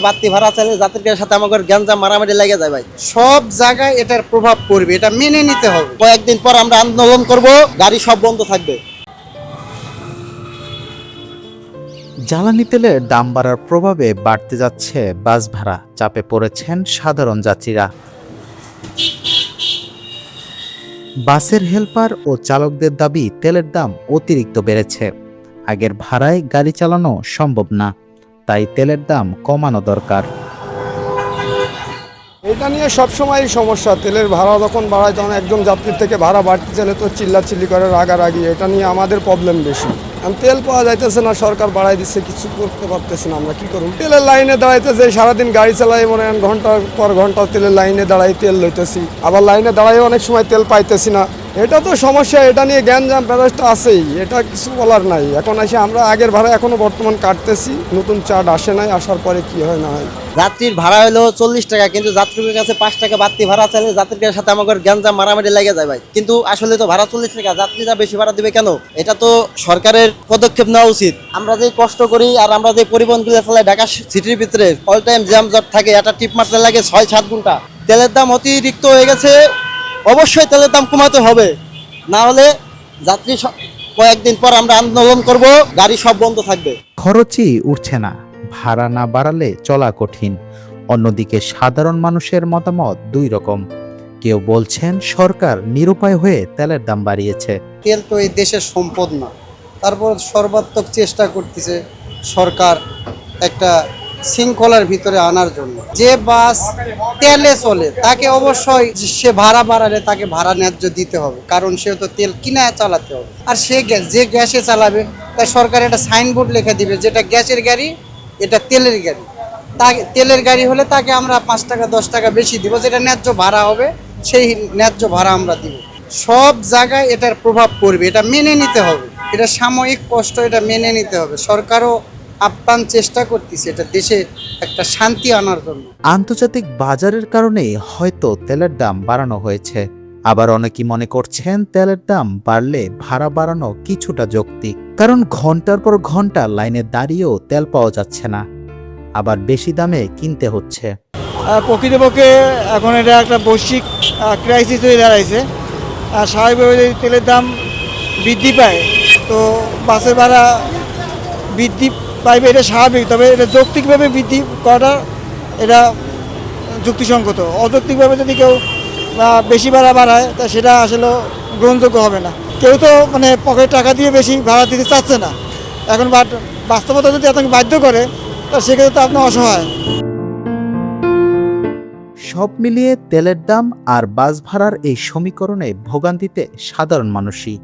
বাড়তি ভাড়া চাইলে যাত্রীদের সাথে আমাদের গ্যাঞ্জাম মারামারি লেগে যায় ভাই। সব জায়গায় এটার প্রভাব পড়বে, এটা মেনে নিতে হবে। কয়েকদিন পর আমরা আন্দোলন করব, গাড়ি সব বন্ধ থাকবে। জ্বালানি তেলের দাম বাড়ার প্রভাবে বাড়তে যাচ্ছে বাস ভাড়া, চাপে পড়েছেন সাধারণ যাত্রীরা। বাসের হেলপার ও চালকদের দাবি তেলের দাম অতিরিক্ত বেড়েছে। আগের ভাড়ায় গাড়ি চালানো সম্ভব না, তাই তেলের দাম কমানো দরকার। এটা নিয়ে সবসময় সমস্যা। তেলের ভাড়া যখন বাড়ায় তখন একজন যাত্রীর থেকে ভাড়া বাড়তে চাইলে তো চিল্লাচিল্লি করে রাগারাগি। এটা নিয়ে আমাদের প্রবলেম বেশি। তেল পাওয়া যাইতেছে না, সরকার বাড়াই দিচ্ছে, কিছু করতে পারতেছে না। আমরা কি করব? তেলের লাইনে দাঁড়াইতেছে, সারাদিন গাড়ি চালাই, মনে হয় ঘন্টার পর ঘন্টা তেলের লাইনে দাঁড়াই তেল লইতেছি, আবার লাইনে দাঁড়াই অনেক সময় তেল পাইতেছি না। এটা তো সমস্যা। এটা নিয়ে গ্যাঞ্জাম ব্যবস্থা আছেই, এটা কিছু বলার নাই। এখন এসে আমরা আগের ভাড়া এখনো বর্তমান কাটতেছি, নতুন চার্ট আসে নাই, আসার পরে কি হয় না হয়। যাত্রীর ভাড়া হলো 40 টাকা, কিন্তু যাত্রীদের কাছে 5 টাকা বাড়তি ভাড়া চাইলে যাত্রীদের সাথে আমাদের গ্যাঞ্জাম মারামারি লেগে যায় ভাই। কিন্তু আসলে তো ভাড়া 40 টাকা, যাত্রীরা বেশি ভাড়া দিবে কেন? এটা তো সরকারের পদক্ষেপ নেওয়া উচিত। আমরা যে কষ্ট করি আর আমরা যে পরিবহনগুলো চালাই, ঢাকা সিটির ভিতরে অল টাইম জ্যাম জট থাকে, এটা টিপ মারতে লাগে 6-7 ঘন্টা। তেলের দাম অতিরিক্ত হয়ে গেছে, অবশ্যই তেলের দাম কমাতে হবে, না হলে যাত্রী কয়েকদিন পর আমরা আন্দোলন করব, গাড়ি সব বন্ধ থাকবে। খরচই উঠছে না, ভাড়া না বাড়ালে চলা কঠিন। অন্যদিকে সাধারণ মানুষের মতামত দুই রকম। কেউ বলছেন সরকার নিরুপায় হয়ে তেলের দাম বাড়িয়েছে। তেল তো এই দেশের সম্পদ না, তারপর সর্বাত্মক চেষ্টা করতেছে সরকার একটা শৃঙ্খলার ভিতরে আনার জন্য। যে বাস তেলে চলে তাকে অবশ্যই সে ভাড়া বাড়ালে তাকে ভাড়া ন্যায্য দিতে হবে, কারণ সে তো তেল কিনে চালাতে হবে। আর সে যে গ্যাসে চালাবে তাই সরকার একটা সাইনবোর্ড লিখে দিবে, যেটা গ্যাসের গাড়ি, এটা তেলের গাড়ি। তেলের গাড়ি হলে তাকে আমরা 5 টাকা 10 টাকা বেশি দিব, যেটা ন্যায্য ভাড়া হবে সেই ন্যায্য ভাড়া আমরা দিব। সব জায়গায় এটার প্রভাব পড়বে, এটা মেনে নিতে হবে। এটা সাময়িক কষ্ট, এটা মেনে নিতে হবে। সরকারও আপ্রাণ চেষ্টা করতেছে এটা দেশে একটা শান্তি আনার জন্য। আন্তর্জাতিক বাজারের কারণেই হয়তো তেলের দাম বাড়ানো হয়েছে। আবার অনেকেই মনে করছেন তেলের দাম বাড়লে ভাড়া বাড়ানো কিছুটা যৌক্তিক, কারণ ঘন্টার পর ঘন্টা লাইনে দাঁড়িয়েও তেল পাওয়া যাচ্ছে না, আবার বেশি দামে কিনতে হচ্ছে। প্রকৃতপক্ষে এখন এটা একটা বৈশ্বিক ক্রাইসিস হয়ে দাঁড়াইছে। স্বাভাবিকভাবে যদি তেলের দাম বৃদ্ধি পায় তো বাসের ভাড়া বৃদ্ধি পাইবে, এটা স্বাভাবিক। তবে এটা যৌক্তিকভাবে বৃদ্ধি করাটা এটা যুক্তিসঙ্গত। অযৌক্তিকভাবে যদি কেউ বেশি ভাড়া বাড়ায় তা সেটা আসলে গ্রহণযোগ্য হবে না। কেউ তো পকেট টাকা দিয়ে বেশি ভাড়া দিতে চাচ্ছে না এখন, বাট বাস্তবতা যদি আপনাকে বাধ্য করে তা সেক্ষেত্রে তো আপনি অসহায়। সব মিলিয়ে তেলের দাম আর বাস ভাড়ার এই সমীকরণে ভোগান্তিতে সাধারণ মানুষই।